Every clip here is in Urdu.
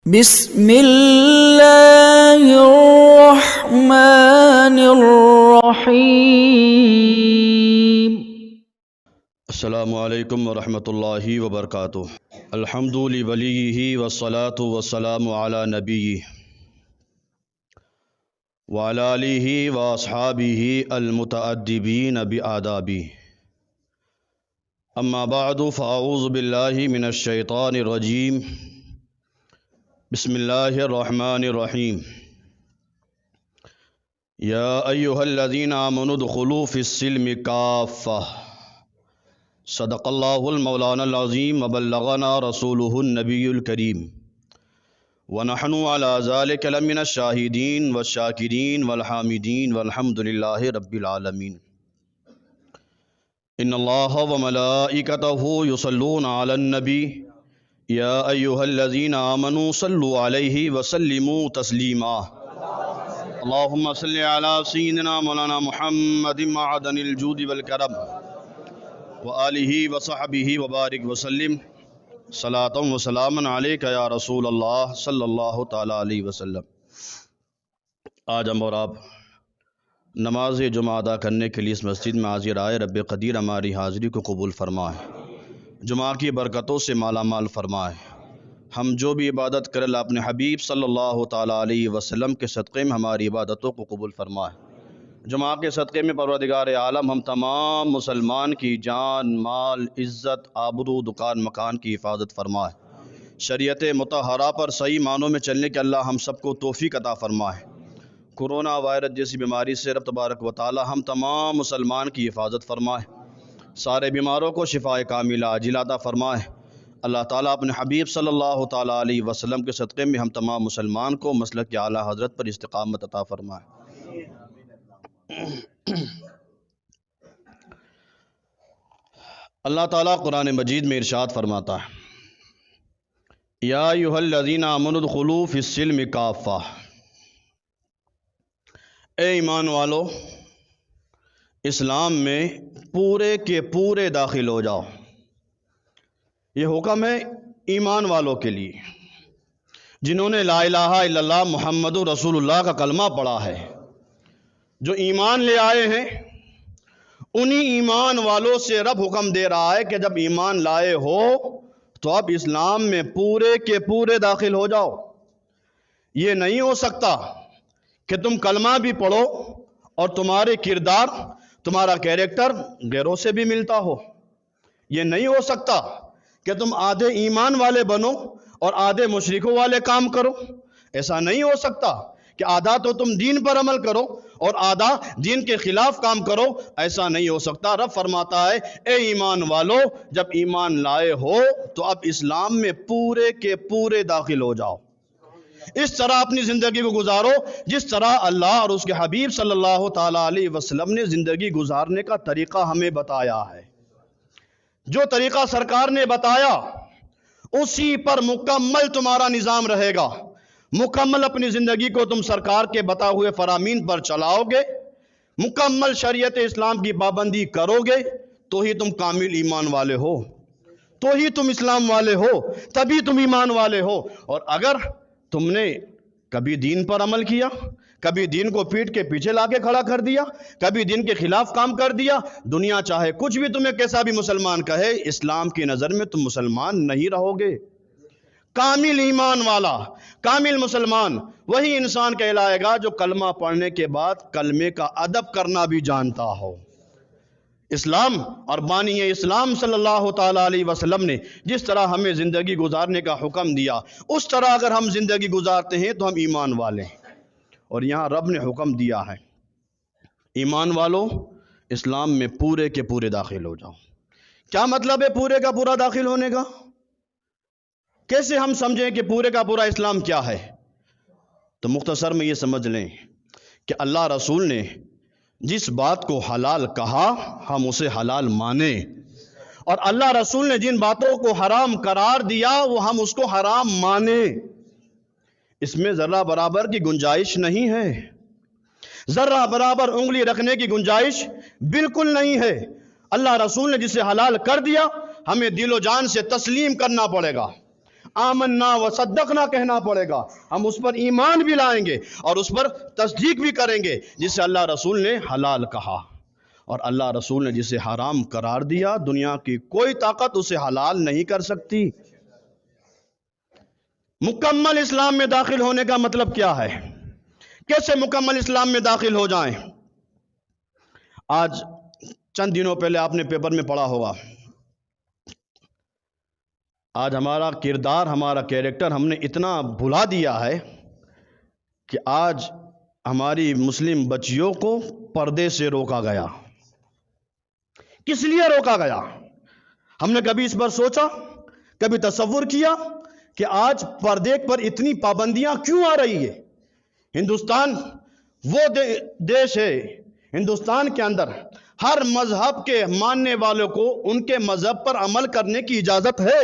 بسم اللہ الرحمن الرحیم۔ السلام علیکم ورحمۃ اللہ وبرکاتہ۔ الحمد لولیہ والصلاة والسلام علی نبیہ وعلی آلہ واصحابہ المتأدبین بآدابہ، اما بعد فاعوذ باللہ من الشیطان الرجیم، بسم اللہ الرحمن الرحیم۔ یا ایہا الذین آمنوا ادخلوا فی السلم کافہ، صدق اللہ المولانا العظیم وبلغنا رسولہ النبی الکریم، ونحن علی ذلک لمن الشاہدین والشاکرین والحامدین والحمد للہ رب العالمین۔ ان اللہ وملائکتہ یصلون علی النبی یا ایہا الذین آمنوا صلوا علیہ وسلموا تسلیما۔ اللہم صلی علی سیدنا مولانا محمد معدن الجود والکرم وآلہ وصحبہ وبارک وسلم، صلاۃ وسلاما علیک یا رسول اللہ صلی اللہ تعالیٰ علیہ وسلم۔ آج ہم اور آپ نماز جمعہ ادا کرنے کے لیے اس مسجد میں حاضر آئے۔ رب قدیر ہماری حاضری کو قبول فرمائے، جمعہ کی برکتوں سے مالا مال فرمائے۔ ہم جو بھی عبادت کریں اللہ اپنے حبیب صلی اللہ تعالیٰ علیہ وسلم کے صدقے میں ہماری عبادتوں کو قبول فرمائے۔ جمعہ کے صدقے میں پروردگار عالم ہم تمام مسلمان کی جان، مال، عزت، آبرو، دکان مکان کی حفاظت فرمائے۔ شریعت مطہرہ پر صحیح معنوں میں چلنے کے اللہ ہم سب کو توفیق عطا فرمائے۔ کورونا وائرس جیسی بیماری سے رب تبارک و تعالی ہم تمام مسلمان کی حفاظت فرمائے۔ سارے بیماروں کو شفاء کاملہ عاجلہ عطا فرمائے۔ اللہ تعالیٰ اپنے حبیب صلی اللہ تعالیٰ علیہ وسلم کے صدقے میں ہم تمام مسلمان کو مسلک اعلیٰ حضرت پر استقامت عطا فرمائے۔ اللہ تعالیٰ قرآن مجید میں ارشاد فرماتا ہے، یا ایھا الذین آمنوا ادخلوا فی السلم کافہ، اے ایمان والو اسلام میں پورے کے پورے داخل ہو جاؤ۔ یہ حکم ہے ایمان والوں کے لیے جنہوں نے لا الہ الا اللہ محمد رسول اللہ کا کلمہ پڑھا ہے، جو ایمان لے آئے ہیں انہی ایمان والوں سے رب حکم دے رہا ہے کہ جب ایمان لائے ہو تو اب اسلام میں پورے کے پورے داخل ہو جاؤ۔ یہ نہیں ہو سکتا کہ تم کلمہ بھی پڑھو اور تمہارے کردار، تمہارا کیریکٹر غیروں سے بھی ملتا ہو۔ یہ نہیں ہو سکتا کہ تم آدھے ایمان والے بنو اور آدھے مشرکوں والے کام کرو۔ ایسا نہیں ہو سکتا کہ آدھا تو تم دین پر عمل کرو اور آدھا دین کے خلاف کام کرو۔ ایسا نہیں ہو سکتا۔ رب فرماتا ہے، اے ایمان والو جب ایمان لائے ہو تو اب اسلام میں پورے کے پورے داخل ہو جاؤ۔ اس طرح اپنی زندگی کو گزارو جس طرح اللہ اور اس کے حبیب صلی اللہ تعالیٰ علیہ وسلم نے زندگی گزارنے کا طریقہ ہمیں بتایا ہے۔ جو طریقہ سرکار نے بتایا اسی پر مکمل تمہارا نظام رہے گا۔ مکمل اپنی زندگی کو تم سرکار کے بتائے ہوئے فرامین پر چلاؤ گے، مکمل شریعت اسلام کی پابندی کرو گے تو ہی تم کامل ایمان والے ہو، تو ہی تم اسلام والے ہو، تبھی تم ایمان والے ہو۔ اور اگر تم نے کبھی دین پر عمل کیا، کبھی دین کو پیٹ کے پیچھے لا کے کھڑا کر دیا، کبھی دین کے خلاف کام کر دیا، دنیا چاہے کچھ بھی تمہیں کیسا بھی مسلمان کہے، اسلام کی نظر میں تم مسلمان نہیں رہو گے۔ کامل ایمان والا، کامل مسلمان وہی انسان کہلائے گا جو کلمہ پڑھنے کے بعد کلمے کا ادب کرنا بھی جانتا ہو۔ اسلام اور بانی اسلام صلی اللہ تعالیٰ علیہ وسلم نے جس طرح ہمیں زندگی گزارنے کا حکم دیا اس طرح اگر ہم زندگی گزارتے ہیں تو ہم ایمان والے ہیں۔ اور یہاں رب نے حکم دیا ہے، ایمان والو اسلام میں پورے کے پورے داخل ہو جاؤ۔ کیا مطلب ہے پورے کا پورا داخل ہونے کا؟ کیسے ہم سمجھیں کہ پورے کا پورا اسلام کیا ہے؟ تو مختصر میں یہ سمجھ لیں کہ اللہ رسول نے جس بات کو حلال کہا ہم اسے حلال مانیں، اور اللہ رسول نے جن باتوں کو حرام قرار دیا وہ ہم اس کو حرام مانیں۔ اس میں ذرہ برابر کی گنجائش نہیں ہے، ذرہ برابر انگلی رکھنے کی گنجائش بالکل نہیں ہے۔ اللہ رسول نے جسے حلال کر دیا ہمیں دل و جان سے تسلیم کرنا پڑے گا۔ آمنا و صدقنا کہنا پڑے گا. ہم اس پر ایمان بھی لائیں گے اور اس پر تصدیق بھی کریں گے جسے اللہ رسول نے حلال کہا اور اللہ رسول نے جسے حرام قرار دیا. دنیا کی کوئی طاقت اسے حلال نہیں کر سکتی. مکمل اسلام میں داخل ہونے کا مطلب کیا ہے؟ کیسے مکمل اسلام میں داخل ہو جائیں؟ آج چند دنوں پہلے آپ نے پیپر میں پڑھا ہوگا، آج ہمارا کردار، ہمارا کیریکٹر ہم نے اتنا بھلا دیا ہے کہ آج ہماری مسلم بچیوں کو پردے سے روکا گیا. کس لیے روکا گیا؟ ہم نے کبھی اس پر سوچا، کبھی تصور کیا کہ آج پردے پر اتنی پابندیاں کیوں آ رہی ہے؟ ہندوستان وہ دیش ہے، ہندوستان کے اندر ہر مذہب کے ماننے والوں کو ان کے مذہب پر عمل کرنے کی اجازت ہے.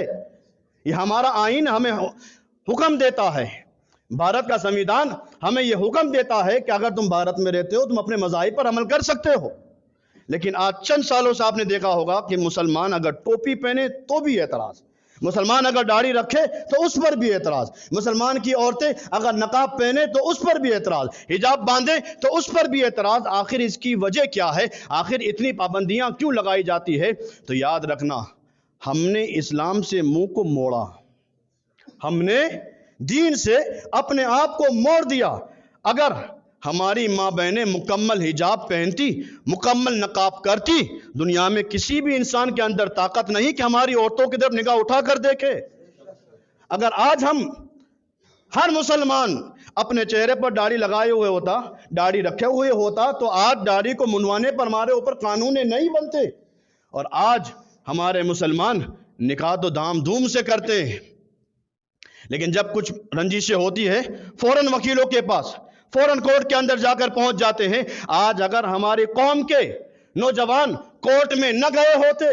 یہ ہمارا آئین ہمیں حکم دیتا ہے، بھارت کا سنویدھان ہمیں یہ حکم دیتا ہے کہ اگر تم بھارت میں رہتے ہو تم اپنے مذاہب پر عمل کر سکتے ہو. لیکن آج چند سالوں سے آپ نے دیکھا ہوگا کہ مسلمان اگر ٹوپی پہنے تو بھی اعتراض، مسلمان اگر داڑھی رکھے تو اس پر بھی اعتراض، مسلمان کی عورتیں اگر نقاب پہنے تو اس پر بھی اعتراض، حجاب باندھے تو اس پر بھی اعتراض. آخر اس کی وجہ کیا ہے؟ آخر اتنی پابندیاں کیوں لگائی جاتی ہے؟ تو یاد رکھنا، ہم نے اسلام سے منہ کو موڑا، ہم نے دین سے اپنے آپ کو موڑ دیا. اگر ہماری ماں بہنیں مکمل حجاب پہنتی، مکمل نقاب کرتی، دنیا میں کسی بھی انسان کے اندر طاقت نہیں کہ ہماری عورتوں کی طرف نگاہ اٹھا کر دیکھے. اگر آج ہم ہر مسلمان اپنے چہرے پر داڑھی لگائے ہوئے ہوتا، داڑھی رکھے ہوئے ہوتا، تو آج داڑھی کو منڈوانے پر ہمارے اوپر قانون نہیں بنتے. اور آج ہمارے مسلمان نکاح تو دھام دھوم سے کرتے ہیں، لیکن جب کچھ رنجشیں ہوتی ہے فوراً وکیلوں کے پاس، فوراً کورٹ کے اندر جا کر پہنچ جاتے ہیں. آج اگر ہماری قوم کے نوجوان کورٹ میں نہ گئے ہوتے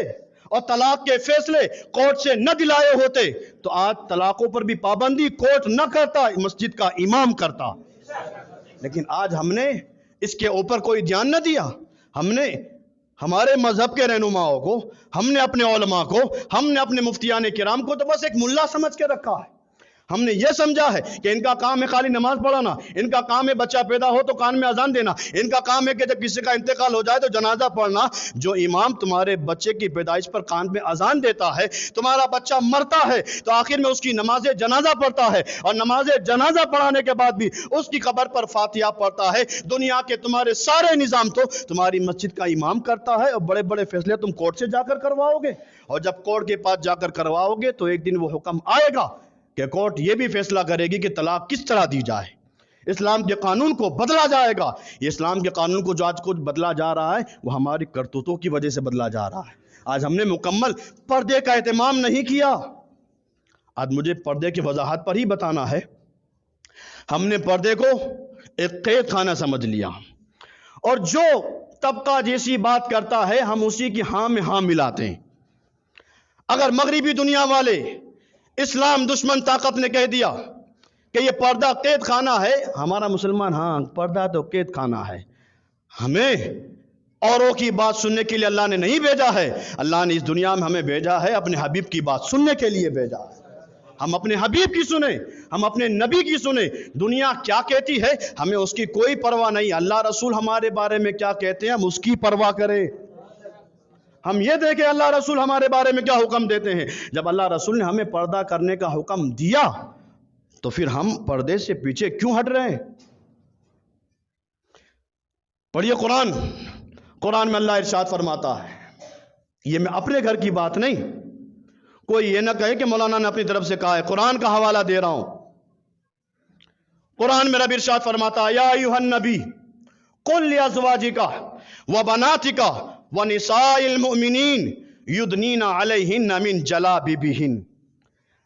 اور طلاق کے فیصلے کورٹ سے نہ دلائے ہوتے تو آج طلاقوں پر بھی پابندی کورٹ نہ کرتا، مسجد کا امام کرتا. لیکن آج ہم نے اس کے اوپر کوئی دھیان نہ دیا. ہم نے ہمارے مذہب کے رہنماؤں کو، ہم نے اپنے علماء کو، ہم نے اپنے مفتیان کرام کو تو بس ایک ملا سمجھ کے رکھا ہے. ہم نے یہ سمجھا ہے کہ ان کا کام ہے خالی نماز پڑھانا، ان کا کام ہے بچہ پیدا ہو تو کان میں اذان دینا، ان کا کام ہے کہ جب کسی کا انتقال ہو جائے تو جنازہ پڑھنا. جو امام تمہارے بچے کی پیدائش پر کان میں اذان دیتا ہے، تمہارا بچہ مرتا ہے تو آخر میں اس کی نماز جنازہ پڑھتا ہے، اور نماز جنازہ پڑھانے کے بعد بھی اس کی قبر پر فاتحہ پڑھتا ہے. دنیا کے تمہارے سارے نظام تو تمہاری مسجد کا امام کرتا ہے، اور بڑے بڑے فیصلے تم کورٹ سے جا کر کرواؤ گے. اور جب کورٹ کے پاس جا کر کرواؤ گے تو ایک دن وہ حکم آئے گا کہ کورٹ یہ بھی فیصلہ کرے گی کہ طلاق کس طرح دی جائے. اسلام کے قانون کو بدلا جائے گا. یہ اسلام کے قانون کو جو آج کچھ بدلا جا رہا ہے وہ ہماری کرتوتوں کی وجہ سے بدلا جا رہا ہے. آج ہم نے مکمل پردے کا اہتمام نہیں کیا. آج مجھے پردے کی وضاحت پر ہی بتانا ہے. ہم نے پردے کو ایک قید خانہ سمجھ لیا، اور جو طبقہ جیسی بات کرتا ہے ہم اسی کی ہاں میں ہاں ملاتے ہیں. اگر مغربی دنیا والے، اسلام دشمن طاقت نے کہہ دیا کہ یہ پردہ قید خانہ ہے، ہمارا مسلمان ہاں پردہ تو قید خانہ ہے. ہمیں اوروں کی بات سننے کے لیے اللہ نے نہیں بھیجا ہے، اللہ نے اس دنیا میں ہمیں بھیجا ہے اپنے حبیب کی بات سننے کے لیے بھیجا ہے. ہم اپنے حبیب کی سنیں، ہم اپنے نبی کی سنیں. دنیا کیا کہتی ہے ہمیں اس کی کوئی پرواہ نہیں. اللہ رسول ہمارے بارے میں کیا کہتے ہیں ہم اس کی پرواہ کریں. ہم یہ دیکھیں اللہ رسول ہمارے بارے میں کیا حکم دیتے ہیں. جب اللہ رسول نے ہمیں پردہ کرنے کا حکم دیا تو پھر ہم پردے سے پیچھے کیوں ہٹ رہے ہیں؟ پڑھیے قرآن. قرآن میں اللہ ارشاد فرماتا ہے، یہ میں اپنے گھر کی بات نہیں، کوئی یہ نہ کہے کہ مولانا نے اپنی طرف سے کہا ہے، قرآن کا حوالہ دے رہا ہوں. قرآن میں رب ارشاد فرماتا ہے، یا ایھا النبی قل لازواجک وبناتک ونساء المؤمنین یدنین علیہن من جلابیبہن.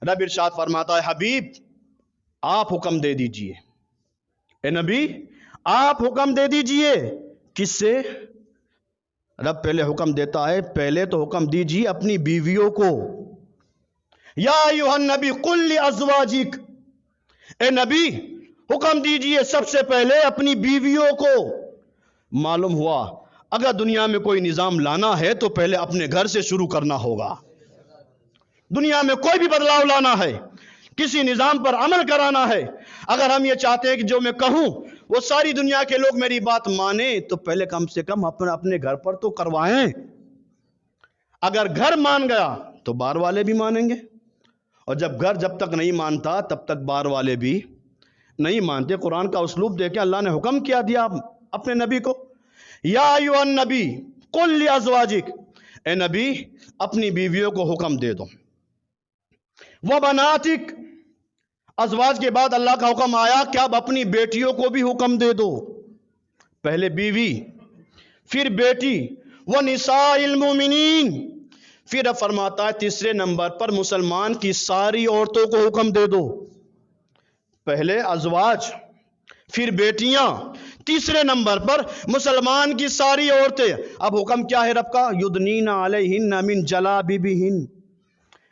رب ارشاد فرماتا ہے، حبیب آپ حکم دے دیجئے، اے نبی آپ حکم دے دیجئے. کس سے؟ رب پہلے حکم دیتا ہے، پہلے تو حکم دیجئے اپنی بیویوں کو. یا ایھا النبی قل لازواجک، اے نبی حکم دیجئے سب سے پہلے اپنی بیویوں کو. معلوم ہوا اگر دنیا میں کوئی نظام لانا ہے تو پہلے اپنے گھر سے شروع کرنا ہوگا. دنیا میں کوئی بھی بدلاؤ لانا ہے کسی نظام پر عمل کرانا ہے، اگر ہم یہ چاہتے ہیں کہ جو میں کہوں وہ ساری دنیا کے لوگ میری بات مانیں، تو پہلے کم سے کم اپنے گھر پر تو کروائیں۔ اگر گھر مان گیا تو باہر والے بھی مانیں گے، اور جب تک نہیں مانتا تب تک باہر والے بھی نہیں مانتے۔ قرآن کا اسلوب دیکھیں، اللہ نے حکم کیا دیا اپنے نبی کو، یا ایھا النبی قل لازواجک، اے نبی اپنی بیویوں کو حکم دے دو، وبناتک، ازواج کے بعد اللہ کا حکم آیا کہ اب اپنی بیٹیوں کو بھی حکم دے دو، پہلے بیوی پھر بیٹی، ونساء المؤمنین، پھر اب فرماتا ہے تیسرے نمبر پر مسلمان کی ساری عورتوں کو حکم دے دو، پہلے ازواج پھر بیٹیاں، تیسرے نمبر پر مسلمان کی ساری عورتیں۔ اب حکم کیا ہے رب کا؟ یدنین علیہن من جلابیبہن،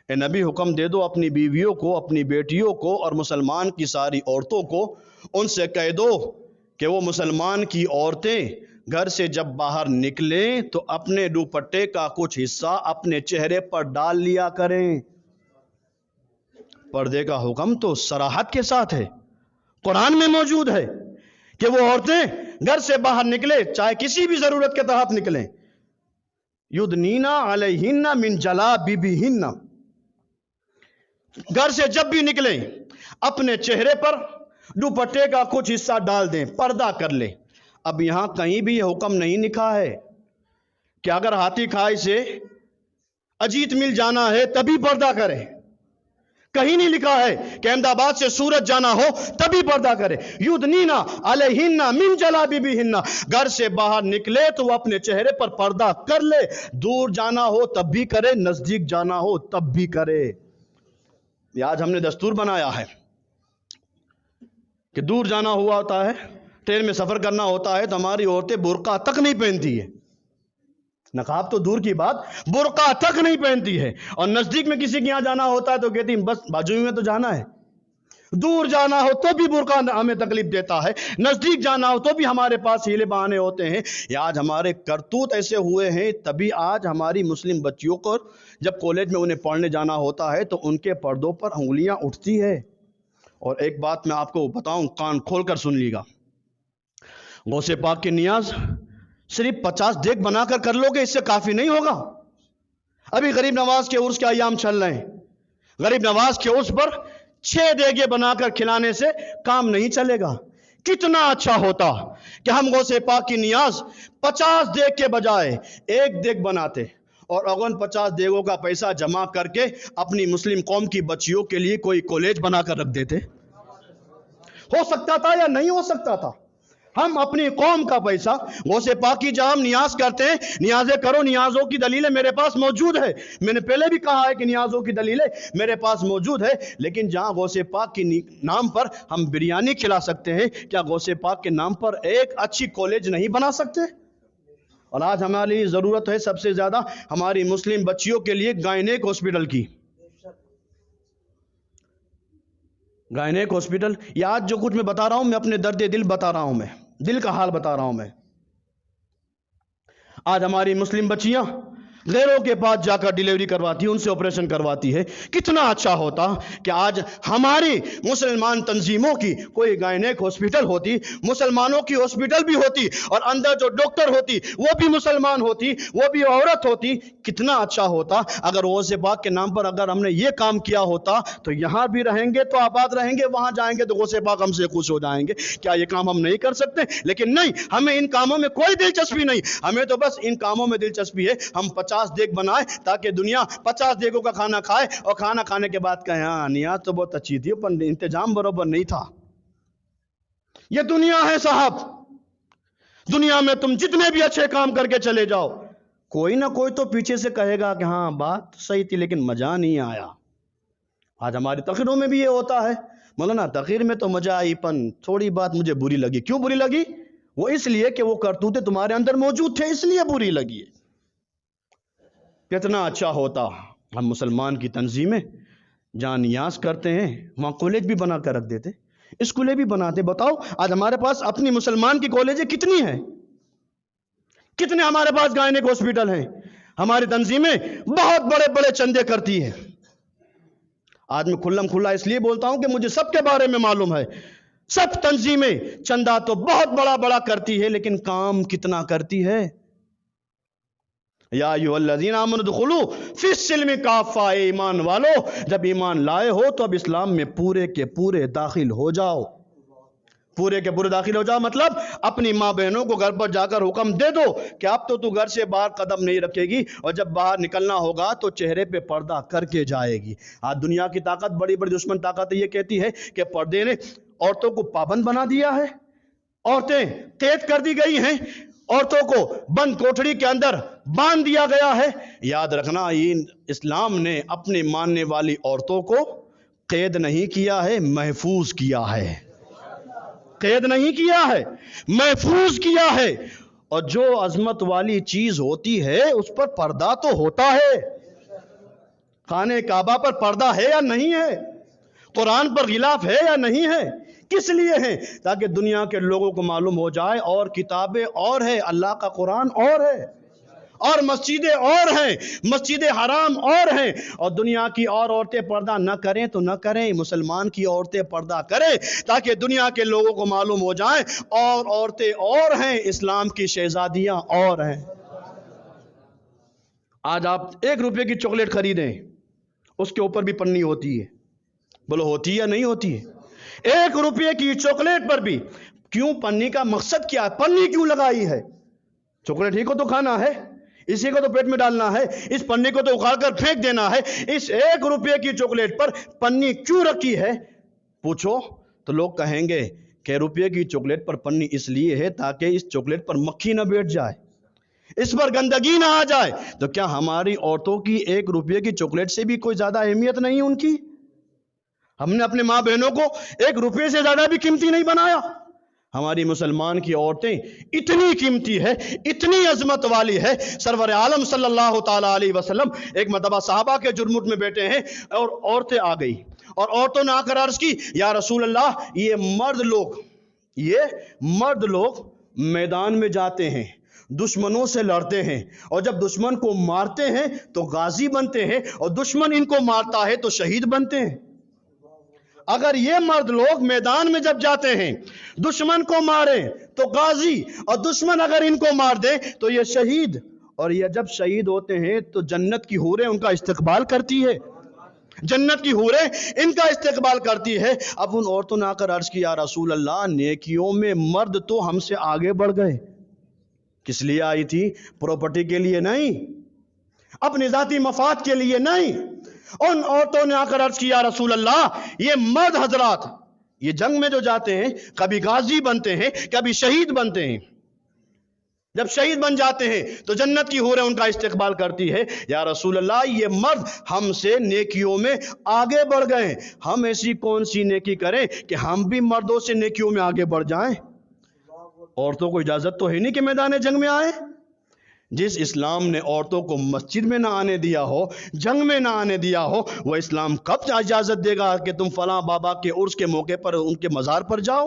اے نبی حکم دے دو اپنی بیویوں کو، اپنی بیٹیوں کو اور مسلمان کی ساری عورتوں کو، ان سے کہہ دو کہ وہ مسلمان کی عورتیں گھر سے جب باہر نکلیں تو اپنے دوپٹے کا کچھ حصہ اپنے چہرے پر ڈال لیا کریں۔ پردے کا حکم تو صراحت کے ساتھ ہے، قرآن میں موجود ہے کہ وہ عورتیں گھر سے باہر نکلے چاہے کسی بھی ضرورت کے تحت نکلیں، یدنین علیہن من جلابیبہن، گھر سے جب بھی نکلیں اپنے چہرے پر دوپٹے کا کچھ حصہ ڈال دیں، پردہ کر لیں۔ اب یہاں کہیں بھی یہ حکم نہیں لکھا ہے کہ اگر ہاتھی کھائی سے اجیت مل جانا ہے تبھی پردہ کرے، کہیں نہیں لکھا ہے کہ احمد آباد سے سورج جانا ہو تبھی پردہ کرے۔ یدنین علیہن من جلابیبہن، گھر سے باہر نکلے تو وہ اپنے چہرے پر پردہ کر لے، دور جانا ہو تب بھی کرے، نزدیک جانا ہو تب بھی کرے۔ یہ آج ہم نے دستور بنایا ہے کہ دور جانا ہوا ہوتا ہے، ٹرین میں سفر کرنا ہوتا ہے تو ہماری عورتیں برقع تک نہیں پہنتی ہے، نقاب تو دور کی بات، برقع تک نہیں پہنتی ہے، اور نزدیک میں کسی کے یہاں جانا ہوتا ہے تو کہتی ہیں بس بازو میں تو جانا ہے۔ دور جانا ہو تو بھی برقع ہمیں تکلیف دیتا ہے، نزدیک جانا ہو تو بھی ہمارے پاس ہیلے بہانے ہوتے ہیں۔ یہ آج ہمارے کرتوت ایسے ہوئے ہیں، تبھی آج ہماری مسلم بچیوں کو جب کالج میں انہیں پڑھنے جانا ہوتا ہے تو ان کے پردوں پر انگلیاں اٹھتی ہے۔ اور ایک بات میں آپ کو بتاؤں، کان کھول کر سن لیجیے گا، غوث پاک کی نیاز صرف 50 دیگ بنا کر لو گے اس سے کافی نہیں ہوگا۔ ابھی غریب نواز کے عرس کے ایام چل رہے ہیں، غریب نواز کے عرس پر 6 دیگیں بنا کر کھلانے سے کام نہیں چلے گا۔ کتنا اچھا ہوتا کہ ہم غوث پاک کی نیاز 50 دیگ کے بجائے 1 دیگ بناتے، اور اگر 50 دیگوں کا پیسہ جمع کر کے اپنی مسلم قوم کی بچیوں کے لیے کوئی کالج بنا کر رکھ دیتے۔ ہو سکتا تھا یا نہیں ہو سکتا تھا؟ ہم اپنی قوم کا پیسہ غوث پاک کی جہاں ہم نیاز کرتے ہیں، نیازیں کرو، نیازوں کی دلیلیں میرے پاس موجود ہے، میں نے پہلے بھی کہا ہے کہ نیازوں کی دلیلیں میرے پاس موجود ہے، لیکن جہاں غوث پاک کے نام پر ہم بریانی کھلا سکتے ہیں، کیا غوث پاک کے نام پر ایک اچھی کالج نہیں بنا سکتے؟ اور آج ہماری ضرورت ہے سب سے زیادہ ہماری مسلم بچیوں کے لیے گائنیک ہاسپٹل کی۔ گائنیک ہاسپٹل، یہ آج جو کچھ میں بتا رہا ہوں میں اپنے درد دل بتا رہا ہوں، میں دل کا حال بتا رہا ہوں۔ میں آج ہماری مسلم بچیاں غیروں کے پاس جا کر ڈیلیوری کرواتی ہیں، ان سے آپریشن کرواتی ہے۔ کتنا اچھا ہوتا کہ آج ہماری مسلمان تنظیموں کی کوئی گائنیک ہاسپٹل ہوتی، مسلمانوں کی ہاسپٹل بھی ہوتی، اور اندر جو ڈاکٹر ہوتی وہ بھی مسلمان ہوتی، وہ بھی عورت ہوتی۔ کتنا اچھا ہوتا اگر غوث پاک کے نام پر اگر ہم نے یہ کام کیا ہوتا تو یہاں بھی رہیں گے تو آباد رہیں گے، وہاں جائیں گے تو غوث پاک ہم سے خوش ہو جائیں گے۔ کیا یہ کام ہم نہیں کر سکتے؟ لیکن نہیں، ہمیں ان کاموں میں کوئی دلچسپی نہیں، ہمیں تو بس ان کاموں میں دلچسپی ہے ہم 50 دیگ بنائے تاکہ دنیا 50 دیگوں کا کھانا کھائے، اور کھانا کھانے کے بعد کہیں ہاں نیاز تو بہت اچھی تھی پر انتظام برابر نہیں تھا۔ یہ دنیا ہے صاحب، دنیا میں تم جتنے بھی اچھے کام کر کے چلے جاؤ، کوئی نہ کوئی تو پیچھے سے کہے گا کہ ہاں بات صحیح تھی لیکن مزہ نہیں آیا۔ آج ہماری تقریروں میں بھی یہ ہوتا ہے، مولانا تقریر میں تو مزہ آئی پن تھوڑی بات مجھے بری لگی۔ کیوں بری لگی؟ وہ اس لیے کہ وہ کرتوتے تمہارے اندر موجود تھے، اس لیے بری لگی ہے۔ کتنا اچھا ہوتا ہم مسلمان کی تنظیمیں جہاں نیاز کرتے ہیں وہاں کالج بھی بنا کر رکھ دیتے، اسکولیں بھی بناتے۔ بتاؤ آج ہمارے پاس اپنی مسلمان کی کالجیں کتنی ہیں، کتنے ہمارے پاس گائنیک ہاسپٹل ہیں، ہماری تنظیمیں بہت بڑے بڑے چندے کرتی ہیں، آج میں کھلم کھلا اس لیے بولتا ہوں کہ مجھے سب کے بارے میں معلوم ہے. سب تنظیمیں چندہ تو بہت بڑا بڑا کرتی ہے لیکن کام کتنا کرتی ہے؟ یا ایھا الذین آمنوا ادخلوا فی السلم کافہ، ایمان والو جب ایمان لائے ہو تو اب اسلام میں پورے کے پورے داخل ہو جاؤ. پورے کے پورے داخل ہو جاؤ مطلب اپنی ماں بہنوں کو گھر پر جا کر حکم دے دو کہ اب تو گھر سے باہر قدم نہیں رکھے گی، اور جب باہر نکلنا ہوگا تو چہرے پہ پردہ کر کے جائے گی. آج دنیا کی طاقت، بڑی بڑی دشمن طاقت یہ کہتی ہے کہ پردے نے عورتوں کو پابند بنا دیا ہے، عورتیں قید کر دی گئی ہیں، عورتوں کو بند کوٹھڑی کے اندر باندھ دیا گیا ہے. یاد رکھنا، اسلام نے اپنے ماننے والی عورتوں کو قید نہیں کیا ہے، محفوظ کیا ہے. قید نہیں کیا ہے، محفوظ کیا ہے. اور جو عظمت والی چیز ہوتی ہے اس پر پردہ تو ہوتا ہے. خانہ کعبہ پر پردہ ہے یا نہیں ہے؟ قرآن پر غلاف ہے یا نہیں ہے؟ کس لیے ہیں؟ تاکہ دنیا کے لوگوں کو معلوم ہو جائے اور کتابیں اور ہے، اللہ کا قرآن اور ہے، اور مسجدیں اور ہیں، مسجد حرام اور ہیں. اور دنیا کی اور عورتیں پردہ نہ کریں تو نہ کریں، مسلمان کی عورتیں پردہ کریں تاکہ دنیا کے لوگوں کو معلوم ہو جائے اور عورتیں اور ہیں، اسلام کی شہزادیاں اور ہیں. آج آپ 1 روپے کی چاکلیٹ خریدیں، اس کے اوپر بھی پنی ہوتی ہے. بولو ہوتی ہے یا نہیں ہوتی ہے؟ 1 روپے کی چاکلیٹ پر بھی. کیوں؟ پنی کا مقصد کیا ہے؟ پنی کیوں لگائی ہے؟ چاکلیٹ ہی کو تو کھانا ہے، اسی کو تو پیٹ میں ڈالنا ہے، اس پنی کو تو اکھاڑ کر پھینک دینا ہے. اس 1 روپے کی چاکلیٹ پر پنی کیوں رکھی ہے؟ پوچھو تو لوگ کہیں گے کہ روپے کی چاکلیٹ پر پنی اس لیے ہے تاکہ اس چاکلیٹ پر مکھی نہ بیٹھ جائے، اس پر گندگی نہ آ جائے. تو کیا ہماری عورتوں کی 1 روپے کی چاکلیٹ سے بھی کوئی زیادہ اہمیت نہیں ان کی؟ ہم نے اپنے ماں بہنوں کو 1 روپے سے زیادہ بھی قیمتی نہیں بنایا. ہماری مسلمان کی عورتیں اتنی قیمتی ہے، اتنی عظمت والی ہے. سرور عالم صلی اللہ تعالیٰ علیہ وسلم ایک مرتبہ صحابہ کے جرمٹ میں بیٹھے ہیں اور عورتیں آ گئی، اور عورتوں نے آ کر عرض کی، یا رسول اللہ، یہ مرد لوگ میدان میں جاتے ہیں، دشمنوں سے لڑتے ہیں، اور جب دشمن کو مارتے ہیں تو غازی بنتے ہیں، اور دشمن ان کو مارتا ہے تو شہید بنتے ہیں. اگر یہ مرد لوگ میدان میں جب جاتے ہیں دشمن کو ماریں تو غازی، اور دشمن اگر ان کو مار دے تو یہ شہید، اور یہ جب شہید ہوتے ہیں تو جنت کی حوریں ان کا استقبال کرتی ہے، جنت کی حوریں ان کا استقبال کرتی ہے. اب ان عورتوں نے آ کر عرض کی، یا رسول اللہ، نیکیوں میں مرد تو ہم سے آگے بڑھ گئے. کس لیے آئی تھی؟ پراپرٹی کے لیے نہیں، اپنی ذاتی مفاد کے لیے نہیں. ان عورتوں نے آ کر عرض کیا، رسول اللہ، یہ مرد حضرات یہ جنگ میں جو جاتے ہیں کبھی غازی بنتے ہیں، کبھی شہید بنتے ہیں. جب شہید بن جاتے ہیں تو جنت کی حوریں ان کا استقبال کرتی ہے. یا رسول اللہ، یہ مرد ہم سے نیکیوں میں آگے بڑھ گئے، ہم ایسی کون سی نیکی کریں کہ ہم بھی مردوں سے نیکیوں میں آگے بڑھ جائیں؟ عورتوں کو اجازت تو ہے نہیں کہ میدان جنگ میں آئیں. جس اسلام نے عورتوں کو مسجد میں نہ آنے دیا ہو، جنگ میں نہ آنے دیا ہو، وہ اسلام کب اجازت دے گا کہ تم فلاں بابا کے عرس کے موقع پر ان کے مزار پر جاؤ؟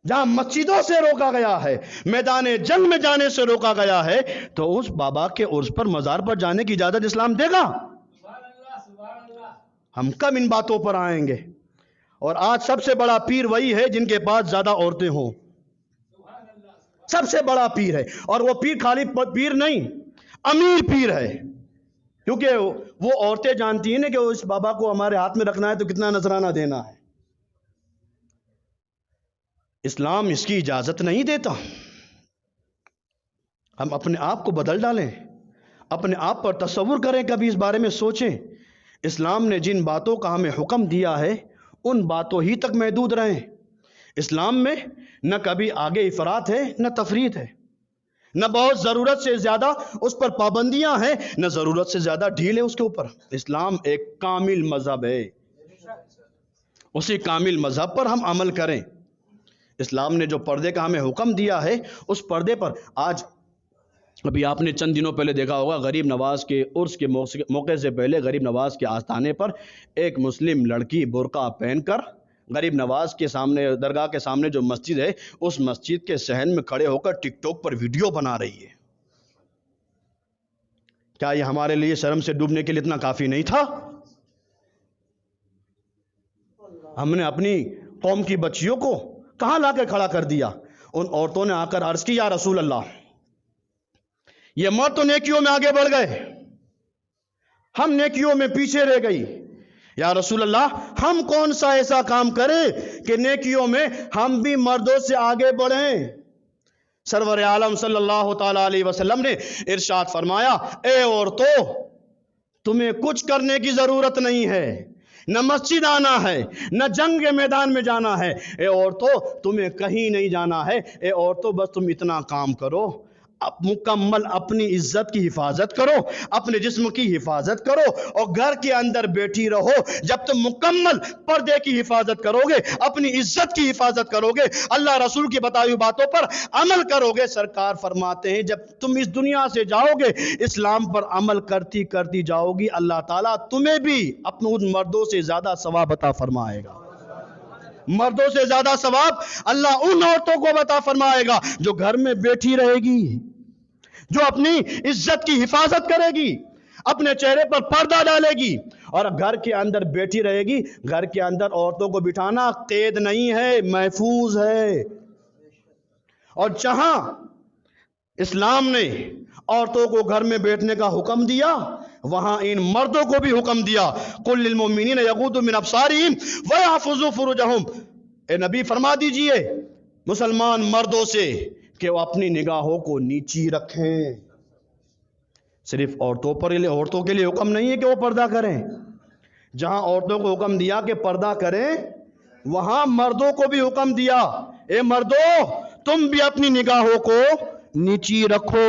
جہاں مسجدوں سے روکا گیا ہے، میدان جنگ میں جانے سے روکا گیا ہے، تو اس بابا کے عرس پر مزار پر جانے کی اجازت اسلام دے گا؟ ہم کب ان باتوں پر آئیں گے؟ اور آج سب سے بڑا پیر وہی ہے جن کے پاس زیادہ عورتیں ہوں. سب سے بڑا پیر ہے، اور وہ پیر خالی پیر نہیں، امیر پیر ہے. کیونکہ وہ عورتیں جانتی ہیں نا کہ اس بابا کو ہمارے ہاتھ میں رکھنا ہے تو کتنا نذرانہ دینا ہے. اسلام اس کی اجازت نہیں دیتا. ہم اپنے آپ کو بدل ڈالیں، اپنے آپ پر تصور کریں، کبھی اس بارے میں سوچیں. اسلام نے جن باتوں کا ہمیں حکم دیا ہے ان باتوں ہی تک محدود رہیں. اسلام میں نہ کبھی آگے افراط ہے، نہ تفریط ہے، نہ بہت ضرورت سے زیادہ اس پر پابندیاں ہیں، نہ ضرورت سے زیادہ ڈھیل ہے اس کے اوپر. اسلام ایک کامل مذہب ہے، اسی کامل مذہب پر ہم عمل کریں. اسلام نے جو پردے کا ہمیں حکم دیا ہے اس پردے پر آج ابھی آپ نے چند دنوں پہلے دیکھا ہوگا، غریب نواز کے عرس کے موقع سے پہلے غریب نواز کے آستانے پر ایک مسلم لڑکی برقع پہن کر غریب نواز کے سامنے، درگاہ کے سامنے جو مسجد ہے، اس مسجد کے صحن میں کھڑے ہو کر ٹک ٹاک پر ویڈیو بنا رہی ہے. کیا یہ ہمارے لیے شرم سے ڈوبنے کے لیے اتنا کافی نہیں تھا؟ ہم نے اپنی قوم کی بچیوں کو کہاں لا کے کھڑا کر دیا؟ ان عورتوں نے آ کر عرض کی یا رسول اللہ یہ مرد تو نیکیوں میں آگے بڑھ گئے، ہم نیکیوں میں پیچھے رہ گئی، یا رسول اللہ ہم کون سا ایسا کام کریں کہ نیکیوں میں ہم بھی مردوں سے آگے بڑھیں؟ سرور عالم صلی اللہ تعالی علیہ وسلم نے ارشاد فرمایا اے عورتوں تمہیں کچھ کرنے کی ضرورت نہیں ہے، نہ مسجد آنا ہے نہ جنگ کے میدان میں جانا ہے، اے عورتوں تمہیں کہیں نہیں جانا ہے، اے عورتوں بس تم اتنا کام کرو، مکمل اپنی عزت کی حفاظت کرو، اپنے جسم کی حفاظت کرو اور گھر کے اندر بیٹھی رہو۔ جب تم مکمل پردے کی حفاظت کرو گے، اپنی عزت کی حفاظت کرو گے، اللہ رسول کی بتائی ہوئی باتوں پر عمل کرو گے، سرکار فرماتے ہیں جب تم اس دنیا سے جاؤ گے اسلام پر عمل کرتی کرتی جاؤ گی، اللہ تعالیٰ تمہیں بھی اپنے ان مردوں سے زیادہ ثواب عطا فرمائے گا۔ مردوں سے زیادہ ثواب اللہ ان عورتوں کو عطا فرمائے گا جو گھر میں بیٹھی رہے گی، جو اپنی عزت کی حفاظت کرے گی، اپنے چہرے پر پردہ ڈالے گی اور گھر کے اندر بیٹھی رہے گی۔ گھر کے اندر عورتوں کو بٹھانا قید نہیں ہے، محفوظ ہے۔ اور جہاں اسلام نے عورتوں کو گھر میں بیٹھنے کا حکم دیا وہاں ان مردوں کو بھی حکم دیا قل للمؤمنین یغضوا من ابصارہم ویحفظوا فروجہم، اے نبی فرما دیجئے مسلمان مردوں سے کہ وہ اپنی نگاہوں کو نیچی رکھیں۔ صرف عورتوں کے لیے حکم نہیں ہے کہ وہ پردہ کریں، جہاں عورتوں کو حکم دیا کہ پردہ کریں وہاں مردوں کو بھی حکم دیا اے مردوں تم بھی اپنی نگاہوں کو نیچی رکھو۔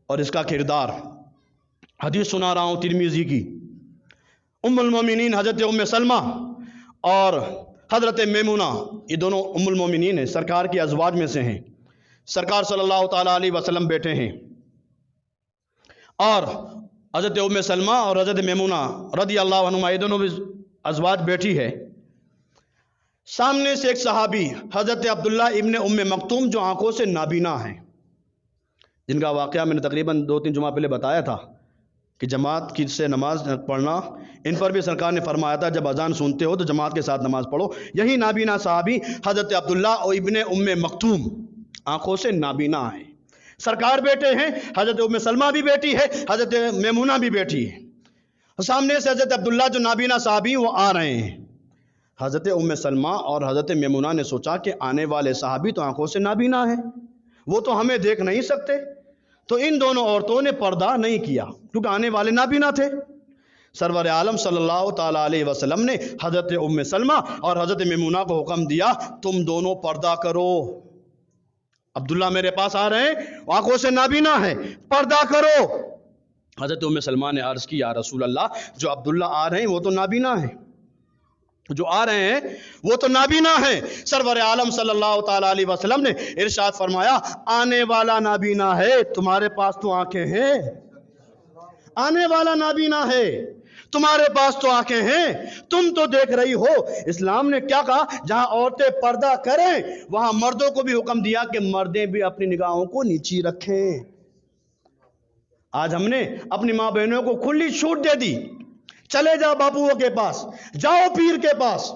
اور اس کا کردار حدیث سنا رہا ہوں ترمذی کی، ام المومنین حضرت ام سلمہ اور حضرت میمونہ، یہ دونوں ام المومنین ہیں، سرکار کی ازواج میں سے ہیں، سرکار صلی اللہ تعالیٰ علیہ وسلم بیٹے ہیں، اور حضرت ام سلمہ اور حضرت میمونہ رضی اللہ عنہما یہ دونوں بھی ازواج بیٹی ہے۔ سامنے سے ایک صحابی حضرت عبداللہ ابن ام مکتوم جو آنکھوں سے نابینا ہیں، جن کا واقعہ میں نے تقریباً 2-3 جمعہ پہلے بتایا تھا کہ جماعت کی سے نماز پڑھنا، ان پر بھی سرکار نے فرمایا تھا جب اذان سنتے ہو تو جماعت کے ساتھ نماز پڑھو۔ یہی نابینا صحابی حضرت عبداللہ اور ابن ام مکتوم آنکھوں سے نابینا ہیں، سرکار بیٹے ہیں، حضرت ام سلمہ بھی بیٹی ہے، حضرت میمونہ بھی بیٹی ہے۔ سامنے سے حضرت عبداللہ جو نابینا صحابی وہ آ رہے ہیں، حضرت ام سلمہ اور حضرت میمونہ نے سوچا کہ آنے والے صحابی تو آنکھوں سے نابینا ہیں، وہ تو ہمیں دیکھ نہیں سکتے، تو ان دونوں عورتوں نے پردہ نہیں کیا کیونکہ آنے والے نابینا تھے۔ سرور عالم صلی اللہ تعالیٰ علیہ وسلم نے حضرت ام سلمہ اور حضرت میمونہ کو حکم دیا تم دونوں پردہ کرو، عبداللہ میرے پاس آ رہے ہیں آنکھوں سے نابینا ہے، پردہ کرو۔ حضرت ام سلمہ نے عرض کی یا رسول اللہ جو عبداللہ آ رہے ہیں وہ تو نابینا ہیں، جو آ رہے ہیں وہ تو نابینا ہیں۔ سرور عالم صلی اللہ تعالیٰ علیہ وسلم نے ارشاد فرمایا آنے والا نابینا ہے، تمہارے پاس تو آنکھیں ہیں، آنے والا نابینا ہے، تمہارے پاس تو آنکھیں ہیں، تم تو دیکھ رہی ہو۔ اسلام نے کیا کہا؟ جہاں عورتیں پردہ کریں وہاں مردوں کو بھی حکم دیا کہ مردیں بھی اپنی نگاہوں کو نیچی رکھیں۔ آج ہم نے اپنی ماں بہنوں کو کھلی چھوٹ دے دی، چلے جاؤ باپوؤں کے پاس، جاؤ پیر کے پاس،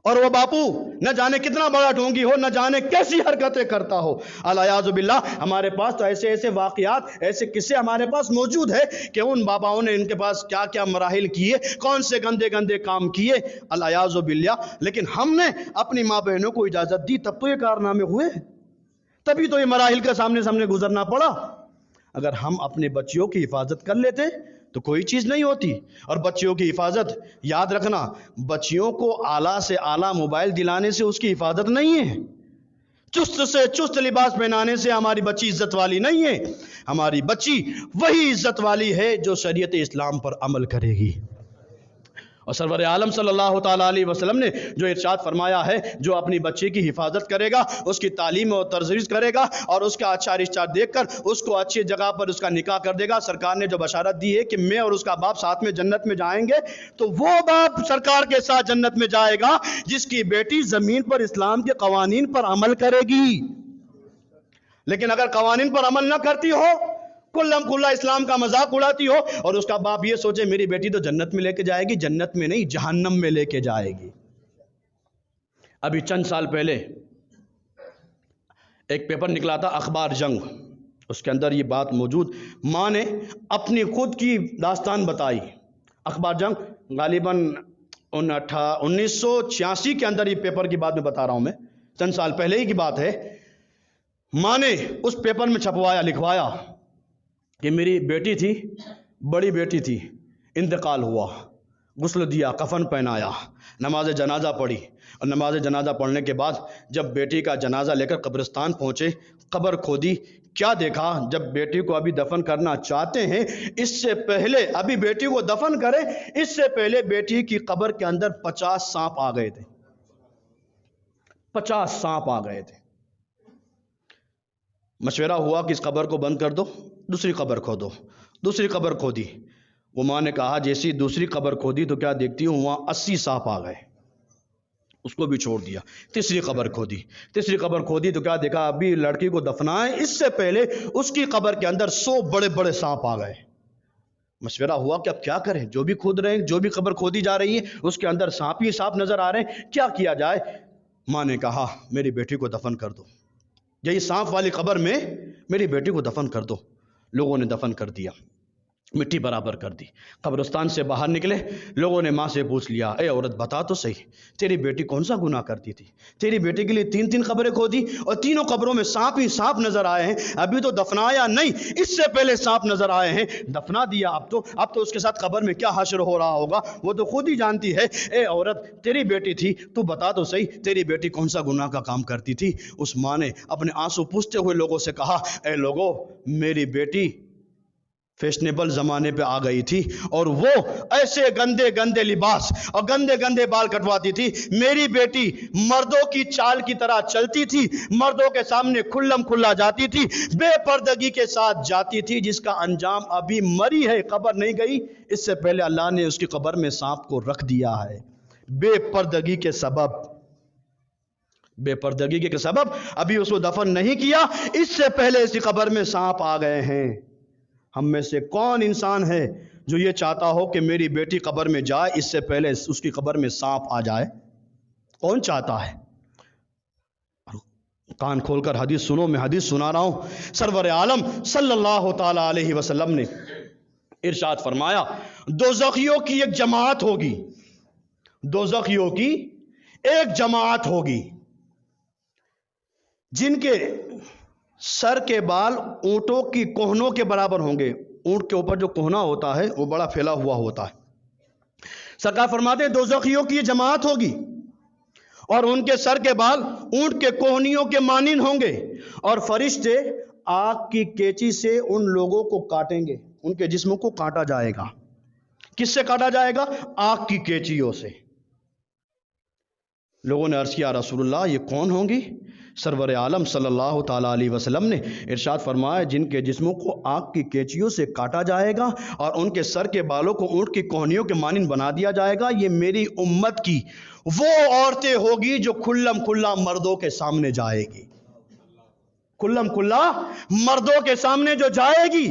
اور وہ باپو نہ جانے کتنا بڑا ڈھونگی ہو، نہ جانے کیسی حرکتیں کرتا ہو۔ الیاذ باللہ ہمارے پاس تو ایسے واقعات، ایسے قصے ہمارے پاس موجود ہے کہ ان باباؤں نے ان کے پاس کیا کیا مراحل کیے، کون سے گندے گندے کام کیے، الیاذ باللہ۔ لیکن ہم نے اپنی ماں بہنوں کو اجازت دی تب تو یہ کارنامے ہوئے، تبھی تو یہ مراحل کے سامنے گزرنا پڑا۔ اگر ہم اپنے بچیوں کی حفاظت کر لیتے تو کوئی چیز نہیں ہوتی۔ اور بچیوں کی حفاظت یاد رکھنا، بچیوں کو اعلیٰ سے اعلیٰ موبائل دلانے سے اس کی حفاظت نہیں ہے، چست سے چست لباس پہنانے سے ہماری بچی عزت والی نہیں ہے، ہماری بچی وہی عزت والی ہے جو شریعت اسلام پر عمل کرے گی۔ اور سرور عالم صلی اللہ تعالیٰ علیہ وسلم نے جو ارشاد فرمایا ہے جو اپنی بچے کی حفاظت کرے گا، اس کی تعلیم اور تربیت کرے گا اور اس کا اچھا رشتہ دیکھ کر اس کو اچھی جگہ پر اس کا نکاح کر دے گا، سرکار نے جو بشارت دی ہے کہ میں اور اس کا باپ ساتھ میں جنت میں جائیں گے، تو وہ باپ سرکار کے ساتھ جنت میں جائے گا جس کی بیٹی زمین پر اسلام کے قوانین پر عمل کرے گی۔ لیکن اگر قوانین پر عمل نہ کرتی ہو، کلم کھلا اسلام کا مذاق اڑاتی ہو، اور اس کا باپ یہ سوچے میری بیٹی تو جنت میں لے کے جائے گی، جنت میں نہیں جہنم میں لے کے جائے گی۔ ابھی چند سال پہلے ایک پیپر نکلا تھا اخبار جنگ، اس کے اندر یہ بات موجود، ماں نے اپنی خود کی داستان بتائی۔ اخبار جنگ غالباً 1986 کے اندر یہ پیپر کی بات میں بتا رہا ہوں، میں چند سال پہلے ہی کی بات ہے۔ ماں نے اس پیپر میں چھپوایا، لکھوایا کہ میری بیٹی تھی، بڑی بیٹی تھی، انتقال ہوا، غسل دیا، کفن پہنایا، نماز جنازہ پڑھی، اور نماز جنازہ پڑھنے کے بعد جب بیٹی کا جنازہ لے کر قبرستان پہنچے، قبر کھودی، کیا دیکھا؟ جب بیٹی کو ابھی دفن کرنا چاہتے ہیں، اس سے پہلے ابھی بیٹی کو دفن کریں، اس سے پہلے بیٹی کی قبر کے اندر 50 سانپ آ گئے تھے، 50 سانپ آ گئے تھے۔ مشورہ ہوا کہ اس قبر کو بند کر دو، دوسری قبر کھودو، دوسری قبر کھودی۔ وہ ماں نے کہا جیسی دوسری قبر کھودی تو کیا دیکھتی ہوں وہاں 80 سانپ آ گئے، اس کو بھی چھوڑ دیا۔ تیسری قبر کھودی، تیسری قبر کھودی تو کیا دیکھا؟ ابھی لڑکی کو دفنائیں اس سے پہلے اس کی قبر کے اندر 100 بڑے بڑے سانپ آ گئے۔ مشورہ ہوا کہ اب کیا کریں، جو بھی کھود رہے ہیں، جو بھی قبر کھودی جا رہی ہے اس کے اندر سانپ ہی سانپ نظر آ رہے ہیں، کیا کیا جائے؟ ماں نے کہا میری بیٹی کو دفن کر دو، یہی سانپ والی قبر میں میری بیٹی کو دفن کر دو۔ لوگوں نے دفن کر دیا، مٹی برابر کر دی۔ قبرستان سے باہر نکلے، لوگوں نے ماں سے پوچھ لیا، اے عورت بتا تو صحیح، تیری بیٹی کون سا گناہ کرتی تھی؟ تیری بیٹی کے لیے 3 قبریں کھودی اور تینوں قبروں میں سانپ ہی سانپ نظر آئے ہیں، ابھی تو دفنایا نہیں، اس سے پہلے سانپ نظر آئے ہیں، دفنا دیا، اب تو اس کے ساتھ قبر میں کیا حشر ہو رہا ہوگا وہ تو خود ہی جانتی ہے۔ اے عورت تیری بیٹی تھی، تو بتا تو صحیح تیری بیٹی کون سا گناہ کا کام کرتی تھی؟ اس ماں نے اپنے آنسو پوچھتے ہوئے لوگوں سے کہا، اے لوگو، میری بیٹی فیشنیبل زمانے پہ آ گئی تھی اور وہ ایسے گندے گندے لباس اور گندے گندے بال کٹواتی تھی۔ میری بیٹی مردوں کی چال کی طرح چلتی تھی، مردوں کے سامنے کھلم کھلا جاتی تھی، بے پردگی کے ساتھ جاتی تھی، جس کا انجام ابھی مری ہے، قبر نہیں گئی، اس سے پہلے اللہ نے اس کی قبر میں سانپ کو رکھ دیا ہے، بے پردگی کے سبب، بے پردگی کے سبب ابھی اس کو دفن نہیں کیا، اس سے پہلے اس کی قبر میں سانپ آ گئے ہیں۔ ہم میں سے کون انسان ہے جو یہ چاہتا ہو کہ میری بیٹی قبر میں جائے اس سے پہلے اس کی قبر میں سانپ آ جائے؟ کون چاہتا ہے؟ کان کھول کر حدیث سنو، میں حدیث سنا رہا ہوں، سرور عالم صلی اللہ تعالی علیہ وسلم نے ارشاد فرمایا، دوزخیوں کی ایک جماعت ہوگی، دوزخیوں کی ایک جماعت ہوگی جن کے سر کے بال اونٹوں کی کوہنوں کے برابر ہوں گے۔ اونٹ کے اوپر جو کوہنا ہوتا ہے وہ بڑا پھیلا ہوا ہوتا ہے۔ سرکار فرماتے ہیں دوزخیوں کی یہ جماعت ہوگی اور ان کے سر کے بال اونٹ کے کوہنیوں کے مانند ہوں گے، اور فرشتے آگ کی کینچی سے ان لوگوں کو کاٹیں گے، ان کے جسموں کو کاٹا جائے گا۔ کس سے کاٹا جائے گا؟ آگ کی کینچیوں سے۔ لوگوں نے عرض کیا رسول اللہ یہ کون ہوں گی؟ سرور عالم صلی اللہ تعالیٰ علیہ وسلم نے ارشاد فرمایا، جن کے جسموں کو آگ کی کینچیوں سے کاٹا جائے گا اور ان کے سر کے بالوں کو اونٹ کی کوہنیوں کے مانند بنا دیا جائے گا، یہ میری امت کی وہ عورتیں ہوگی جو کھلم کھلا مردوں کے سامنے جائے گی، کھلم کھلا مردوں کے سامنے جو جائے گی،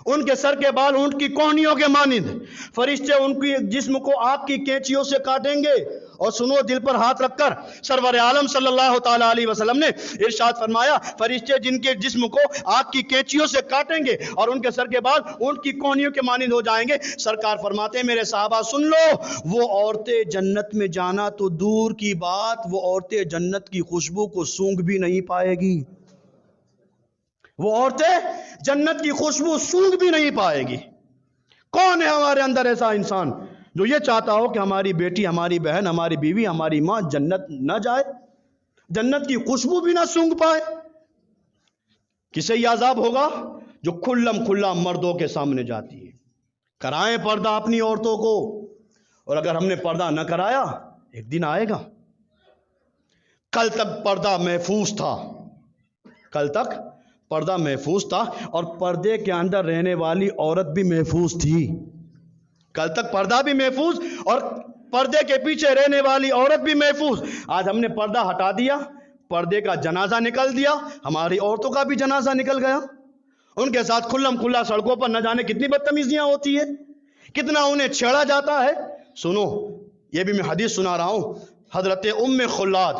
ان کے سر کے بال اونٹ کی کوہنیوں کے مانند، فرشتے ان کی جسم کو آگ کی کینچیوں سے کاٹیں گے۔ اور سنو، دل پر ہاتھ رکھ کر سرور عالم صلی اللہ تعالیٰ علیہ وسلم نے ارشاد فرمایا، فرشتے جن کے جسم کو آگ کی کینچیوں سے کاٹیں گے اور ان کے سر کے بال اونٹ کی کوہنیوں کے مانند ہو جائیں گے، سرکار فرماتے ہیں میرے صحابہ سن لو، وہ عورتیں جنت میں جانا تو دور کی بات، وہ عورتیں جنت کی خوشبو کو سونگھ بھی نہیں پائے گی، وہ عورتیں جنت کی خوشبو سونگھ بھی نہیں پائے گی۔ کون ہے ہمارے اندر ایسا انسان جو یہ چاہتا ہو کہ ہماری بیٹی، ہماری بہن، ہماری بیوی، ہماری ماں جنت نہ جائے، جنت کی خوشبو بھی نہ سونگھ پائے؟ کسے یہ عذاب ہوگا؟ جو کھلم کھلا مردوں کے سامنے جاتی ہے۔ کرائیں پردہ اپنی عورتوں کو، اور اگر ہم نے پردہ نہ کرایا ایک دن آئے گا۔ کل تک پردہ محفوظ تھا، کل تک پردہ محفوظ تھا اور پردے کے اندر رہنے والی عورت بھی محفوظ تھی، کل تک پردہ بھی محفوظ اور پردے کے پیچھے رہنے والی عورت بھی محفوظ۔ آج ہم نے پردہ ہٹا دیا، پردے کا جنازہ نکل دیا، ہماری عورتوں کا بھی جنازہ نکل گیا، ان کے ساتھ کھلم کھلا سڑکوں پر نہ جانے کتنی بدتمیزیاں ہوتی ہے، کتنا انہیں چھیڑا جاتا ہے۔ سنو، یہ بھی میں حدیث سنا رہا ہوں، حضرت ام خلاد،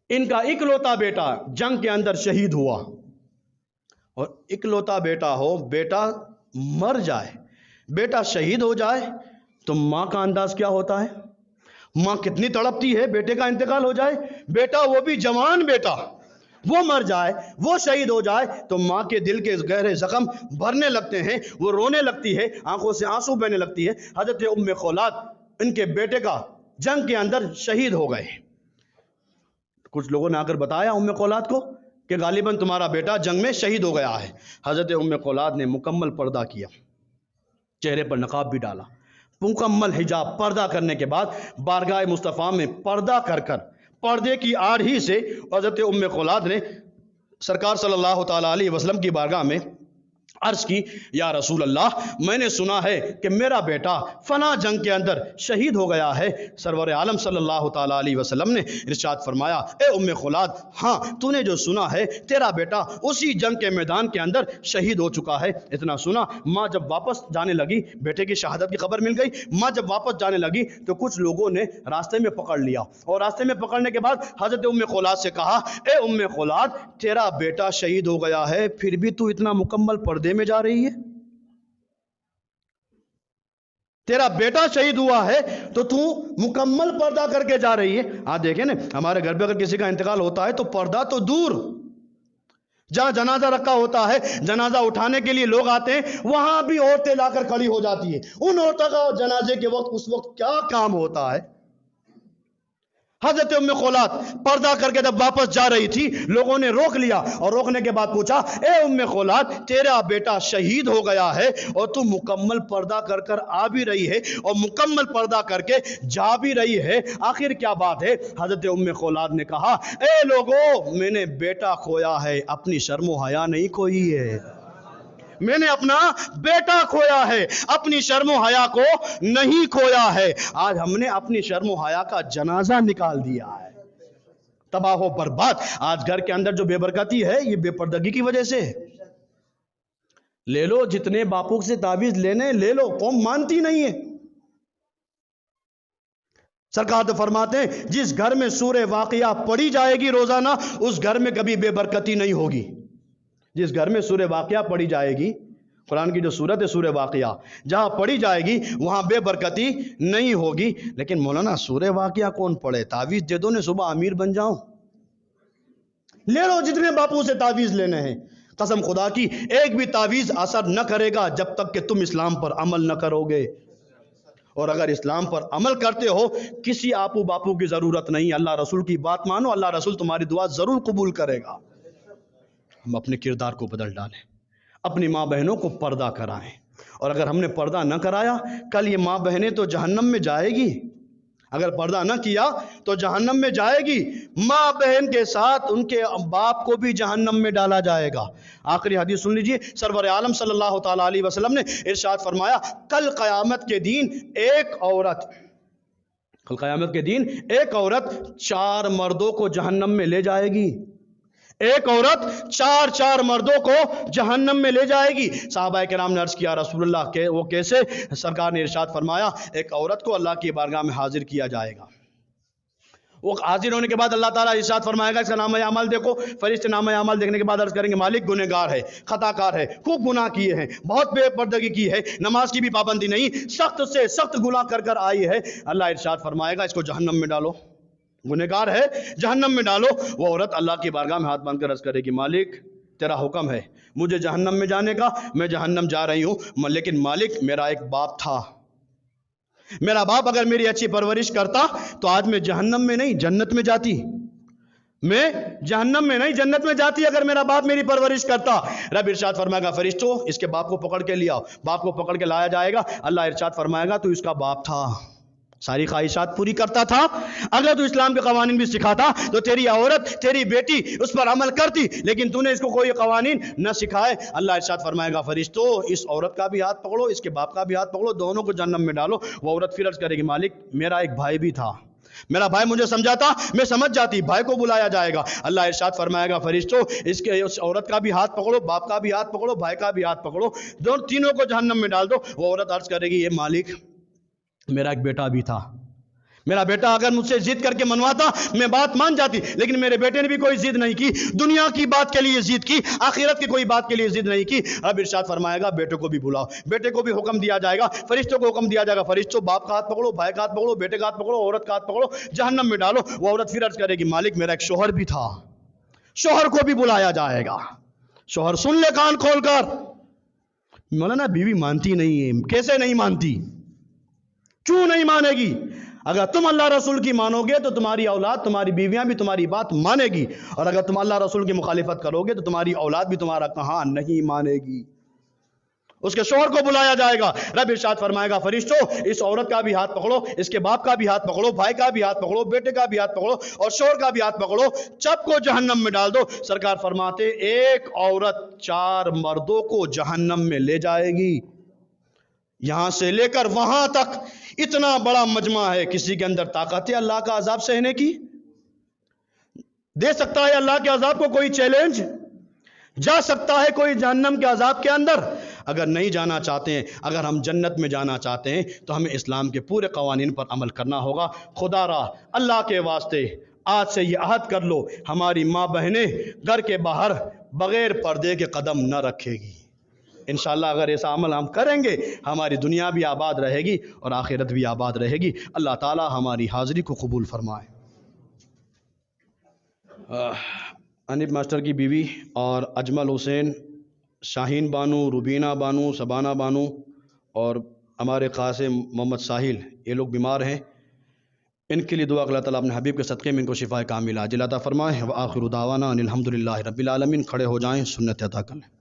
ان کا اکلوتا بیٹا جنگ کے اندر شہید ہوا، اور اکلوتا بیٹا ہو، بیٹا مر جائے، بیٹا شہید ہو جائے تو ماں کا انداز کیا ہوتا ہے؟ ماں کتنی تڑپتی ہے، بیٹے کا انتقال ہو جائے، بیٹا وہ بھی جوان بیٹا، وہ مر جائے، وہ شہید ہو جائے تو ماں کے دل کے گہرے زخم بھرنے لگتے ہیں، وہ رونے لگتی ہے، آنکھوں سے آنسو بہنے لگتی ہے۔ حضرت ام خولاد، ان کے بیٹے کا جنگ کے اندر شہید ہو گئے۔ کچھ لوگوں نے آ کر بتایا ام خولاد کو کہ غالباً تمہارا بیٹا جنگ میں شہید ہو گیا ہے۔ حضرت ام خولاد نے مکمل پردہ کیا، چہرے پر نقاب بھی ڈالا، مکمل حجاب پردہ کرنے کے بعد بارگاہ مصطفیٰ میں پردہ کر پردے کی آڑ ہی سے حضرت ام خولاد نے سرکار صلی اللہ تعالیٰ علیہ وسلم کی بارگاہ میں عرض کی، یا رسول اللہ، میں نے سنا ہے کہ میرا بیٹا فلاں جنگ کے اندر شہید ہو گیا ہے۔ سرور عالم صلی اللہ تعالیٰ علیہ وسلم نے ارشاد فرمایا، اے ام خولاد، ہاں تو نے جو سنا ہے، تیرا بیٹا اسی جنگ کے میدان کے اندر شہید ہو چکا ہے۔ اتنا سنا، ماں جب واپس جانے لگی، بیٹے کی شہادت کی خبر مل گئی، ماں جب واپس جانے لگی تو کچھ لوگوں نے راستے میں پکڑ لیا، اور راستے میں پکڑنے کے بعد حضرت ام خولاد سے کہا، اے ام خولاد، تیرا بیٹا شہید ہو گیا ہے، پھر بھی تو اتنا مکمل پردے میں جا رہی ہے؟ تیرا بیٹا شہید ہوا ہے تو مکمل پردہ کر کے جا رہی ہے۔ آپ دیکھیں نا، ہمارے گھر پہ اگر کسی کا انتقال ہوتا ہے تو پردہ تو دور، جہاں جنازہ رکھا ہوتا ہے، جنازہ اٹھانے کے لیے لوگ آتے ہیں، وہاں بھی عورتیں لا کر کھڑی ہو جاتی ہیں۔ ان عورتوں کا جنازے کے وقت اس وقت کیا کام ہوتا ہے؟ حضرت ام خولاد پردہ کر کے جب واپس جا رہی تھی، لوگوں نے روک لیا، اور روکنے کے بعد پوچھا، اے ام خولاد، تیرا بیٹا شہید ہو گیا ہے اور تو مکمل پردہ کر کر آ بھی رہی ہے اور مکمل پردہ کر کے جا بھی رہی ہے، آخر کیا بات ہے؟ حضرت ام خولاد نے کہا، اے لوگو، میں نے بیٹا کھویا ہے، اپنی شرم و حیا نہیں کھوئی ہے۔ میں نے اپنا بیٹا کھویا ہے، اپنی شرم و حیا کو نہیں کھویا ہے۔ آج ہم نے اپنی شرم و حیا کا جنازہ نکال دیا ہے، تباہ و برباد۔ آج گھر کے اندر جو بے برکتی ہے، یہ بے پردگی کی وجہ سے ہے۔ لے لو جتنے باپو سے تعویذ لینے لے لو، قوم مانتی نہیں ہے۔ سرکار تو فرماتے ہیں، جس گھر میں سورہ واقعہ پڑھی جائے گی روزانہ، اس گھر میں کبھی بے برکتی نہیں ہوگی۔ جس گھر میں سورہ واقعہ پڑھی جائے گی، قرآن کی جو سورت ہے سورہ واقعہ، جہاں پڑھی جائے گی وہاں بے برکتی نہیں ہوگی۔ لیکن مولانا سورہ واقعہ کون پڑھے؟ تعویذ دے دو نے، صبح امیر بن جاؤں۔ لے لو جتنے باپو سے تعویذ لینے ہیں، قسم خدا کی ایک بھی تعویذ اثر نہ کرے گا جب تک کہ تم اسلام پر عمل نہ کرو گے۔ اور اگر اسلام پر عمل کرتے ہو، کسی آپو باپو کی ضرورت نہیں، اللہ رسول کی بات مانو، اللہ رسول تمہاری دعا ضرور قبول کرے گا۔ ہم اپنے کردار کو بدل ڈالیں، اپنی ماں بہنوں کو پردہ کرائیں، اور اگر ہم نے پردہ نہ کرایا، کل یہ ماں بہنیں تو جہنم میں جائے گی۔ اگر پردہ نہ کیا تو جہنم میں جائے گی، ماں بہن کے ساتھ ان کے باپ کو بھی جہنم میں ڈالا جائے گا۔ آخری حدیث سن لیجئے، سرور عالم صلی اللہ تعالیٰ علیہ وسلم نے ارشاد فرمایا، کل قیامت کے دن ایک عورت 4 مردوں کو جہنم میں لے جائے گی۔ ایک عورت 4 مردوں کو جہنم میں لے جائے گی۔ صحابہ کرام نے عرض کیا، رسول اللہ کہ وہ کیسے؟ سرکار نے ارشاد فرمایا، ایک عورت کو اللہ کی بارگاہ میں حاضر کیا جائے گا، وہ حاضر ہونے کے بعد اللہ تعالیٰ ارشاد فرمائے گا، اس کا نامہ اعمال دیکھو۔ فرشتے نامہ اعمال دیکھنے کے بعد عرض کریں گے، مالک گنہگار ہے، خطا کار ہے، خوب گناہ کیے ہیں، بہت بے پردگی کی ہے، نماز کی بھی پابندی نہیں، سخت سے سخت گناہ کر آئی ہے۔ اللہ ارشاد فرمائے گا، اس کو جہنم میں ڈالو، گنہگار ہے، جہنم میں ڈالو۔ وہ عورت اللہ کی بارگاہ میں ہاتھ باندھ کر عرض کرے گی، مالک تیرا حکم ہے مجھے جہنم میں جانے کا، میں جہنم جا رہی ہوں، لیکن مالک میرا ایک باپ تھا، میرا باپ اگر میری اچھی پرورش کرتا تو آج میں جہنم میں نہیں جنت میں جاتی، میں جہنم میں نہیں جنت میں جاتی اگر میرا باپ میری پرورش کرتا۔ رب ارشاد فرمائے گا، فرشتوں اس کے باپ کو پکڑ کے لیا، باپ کو پکڑ کے لایا جائے گا۔ اللہ ارشاد فرمائے گا، تو اس کا باپ تھا، ساری خواہشات پوری کرتا تھا، اگر تو اسلام کے قوانین بھی سکھاتا تو تیری عورت، تیری بیٹی اس پر عمل کرتی، لیکن تو نے اس کو کوئی قوانین نہ سکھائے۔ اللہ ارشاد فرمائے گا، فرشتوں اس عورت کا بھی ہاتھ پکڑو، اس کے باپ کا بھی ہاتھ پکڑو، دونوں کو جہنم میں ڈالو۔ وہ عورت پھر عرض کرے گی، مالک میرا ایک بھائی بھی تھا، میرا بھائی مجھے سمجھاتا، میں سمجھ جاتی، بھائی کو بلایا جائے گا، اللہ ارشاد فرمائے گا فرشتوں اس عورت کا بھی ہاتھ پکڑو، باپ کا بھی ہاتھ پکڑو، بھائی کا بھی ہاتھ پکڑو، دونوں تینوں کو جہنم میں ڈال دو۔ وہ عورت عرض کرے گی، یہ مالک میرا ایک بیٹا بھی تھا، میرا بیٹا اگر مجھ سے ضد کر کے منواتا میں بات مان جاتی، لیکن میرے بیٹے نے بھی کوئی ضد نہیں کی، دنیا کی بات کے لیے ضد کی، آخرت کی کوئی بات کے لیے ضد نہیں کی۔ رب ارشاد فرمائے گا بیٹے کو بھی بلاؤ، بیٹے کو بھی حکم دیا جائے گا، فرشتوں کو حکم دیا جائے گا، فرشتوں باپ کا ہاتھ پکڑو، بھائی کا ہاتھ پکڑو، بیٹے کا ہاتھ پکڑو، عورت کا ہاتھ پکڑو، جہنم میں ڈالو۔ وہ عورت پھر عرض کرے گی، مالک میرا ایک شوہر بھی تھا، شوہر کو بھی بلایا جائے گا۔ شوہر سن لے کان کھول کر، مولانا بیوی مانتی نہیں ہے، کیسے نہیں مانتی؟ کیوں نہیں مانے گی؟ اگر تم اللہ رسول کی مانو گے تو تمہاری اولاد، تمہاری بیویاں بھی تمہاری بات مانے گی، اور اگر تم اللہ رسول کی مخالفت کرو گے تو تمہاری اولاد بھی تمہارا کہاں نہیں مانے گی۔ اس کے شوہر کو بلایا جائے گا، رب ارشاد فرمائے گا فرشتوں اس عورت کا بھی ہاتھ پکڑو، اس کے باپ کا بھی ہاتھ پکڑو، بھائی کا بھی ہاتھ پکڑو، بیٹے کا بھی ہاتھ پکڑو، اور شوہر کا بھی ہاتھ پکڑو، سب کو جہنم میں ڈال دو۔ سرکار فرماتے ایک عورت 4 مردوں کو جہنم میں لے جائے گی، یہاں سے لے کر وہاں تک اتنا بڑا مجمع ہے، کسی کے اندر طاقت ہے اللہ کا عذاب سہنے کی؟ دے سکتا ہے اللہ کے عذاب کو کوئی چیلنج؟ جا سکتا ہے کوئی جہنم کے عذاب کے اندر؟ اگر نہیں جانا چاہتے ہیں، اگر ہم جنت میں جانا چاہتے ہیں تو ہمیں اسلام کے پورے قوانین پر عمل کرنا ہوگا۔ خدا را اللہ کے واسطے آج سے یہ عہد کر لو، ہماری ماں بہنیں گھر کے باہر بغیر پردے کے قدم نہ رکھے گی۔ انشاءاللہ اگر ایسا عمل ہم کریں گے ہماری دنیا بھی آباد رہے گی اور آخرت بھی آباد رہے گی۔ اللہ تعالی ہماری حاضری کو قبول فرمائے۔ انیب ماسٹر کی بیوی اور اجمل حسین، شاہین بانو، روبینہ بانو، سبانہ بانو اور ہمارے قاسم محمد ساحل، یہ لوگ بیمار ہیں، ان کے لیے دعا کہ اللہ تعالیٰ اپنے حبیب کے صدقے میں ان کو شفا کاملہ عاجلہ عطا فرمائے۔ وآخر دعوانا ان الحمد للہ رب العالمین۔ کھڑے ہو جائیں، سنت ادا کریں۔